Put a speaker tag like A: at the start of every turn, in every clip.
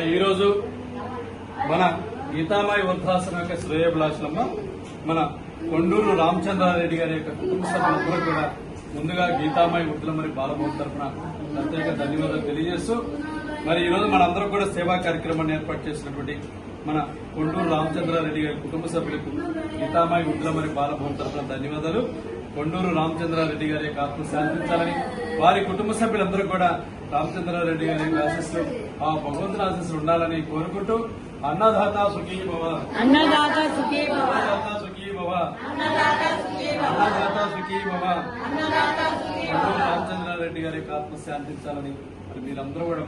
A: ఈరోజు మన గీతామాయి వృద్ధాశ్రమం యొక్క శ్రేయోభిలాషులమ్మ మన కొండూరు రామచంద్రారెడ్డి గారి యొక్క కుటుంబ సభ్యులందరూ కూడా ముందుగా గీతామాయి వృద్ధుల మరి బాలభవన్ తరఫున ప్రత్యేక ధన్యవాదాలు తెలియజేస్తూ మరి ఈరోజు మనందరం కూడా సేవా కార్యక్రమాన్ని ఏర్పాటు చేసినటువంటి మన కొండూరు రామచంద్రారెడ్డి గారి కుటుంబ సభ్యులకు గీతామాయి వృద్ధుల మరి బాలభవన్ తరఫున ధన్యవాదాలు. కొండూరు రామచంద్రారెడ్డి గారి యొక్క ఆత్మ శాంతించాలని వారి కుటుంబ సభ్యులందరూ కూడా రామచంద్రారెడ్డి గారి ఆశీస్సులు ఆ భగవంతుని ఆశీస్సులు ఉండాలని కోరుకుంటూ అన్నదాత సుఖీ భవ,
B: అన్నదాత సుఖీ భవ,
A: అన్నదాత సుఖీ భవ,
B: అన్నదాత సుఖీ భవ,
A: అన్నదాత సుఖీ భవ.
B: అన్నదాత సుఖీ భవ.
A: కొండూరు రామచంద్రారెడ్డి గారి యొక్క ఆత్మ శాంతించాలని మరి మీరందరూ కూడా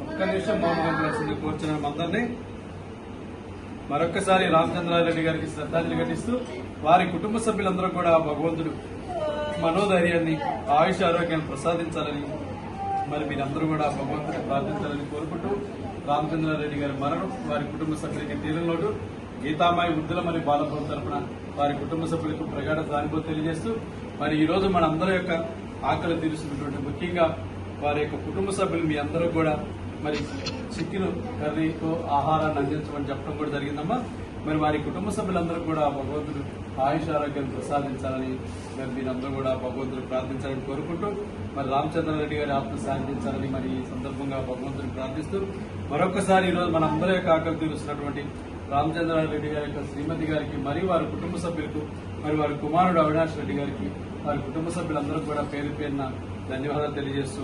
A: ఒక్క నిమిషం మౌనంగా కలిసింది కోరుచున్న అందరినీ మరొక్కసారి రామచంద్రారెడ్డి గారికి శ్రద్ధాంజలి ఘటిస్తూ వారి కుటుంబ సభ్యులందరూ కూడా భగవంతుడు మనోధైర్యాన్ని ఆయుష ఆరోగ్యాన్ని ప్రసాదించాలని మరి మీరందరూ కూడా భగవంతుని ప్రార్థించాలని కోరుకుంటూ రామచంద్రారెడ్డి గారి మరణం వారి కుటుంబ సభ్యులకి తీరలోటు గీతామాయి వృద్ధుల మరి బాలభవన్ తరఫున వారి కుటుంబ సభ్యులకు ప్రగాఢ సానుభూతి తెలియజేస్తూ మరి ఈ రోజు మనందరి యొక్క ఆకలి తీరుస్తున్నటువంటి ముఖ్యంగా వారి యొక్క కుటుంబ సభ్యులు మీ అందరూ కూడా మరి చికెన్ కర్రీతో ఆహారాన్ని అందించమని చెప్పడం కూడా జరిగిందమ్మా. మరి వారి కుటుంబ సభ్యులందరూ కూడా భగవంతుడు ఆయుష ఆరోగ్యాన్ని ప్రసాదించాలని మరి మీరందరూ కూడా భగవంతుడు ప్రార్థించాలని కోరుకుంటూ మరి రామచంద్రారెడ్డి గారి ఆత్మ శాంతించాలని మరి ఈ సందర్భంగా భగవంతుని ప్రార్థిస్తూ మరొకసారి ఈరోజు మనందరి యొక్క ఆకలి తీరుస్తున్నటువంటి రామచంద్రారెడ్డి గారి యొక్క శ్రీమతి గారికి మరియు వారి కుటుంబ సభ్యులకు మరి వారి కుమారుడు అవినాష్ రెడ్డి గారికి వారి కుటుంబ సభ్యులందరూ కూడా పేరు పేరున ధన్యవాదాలు తెలియజేస్తూ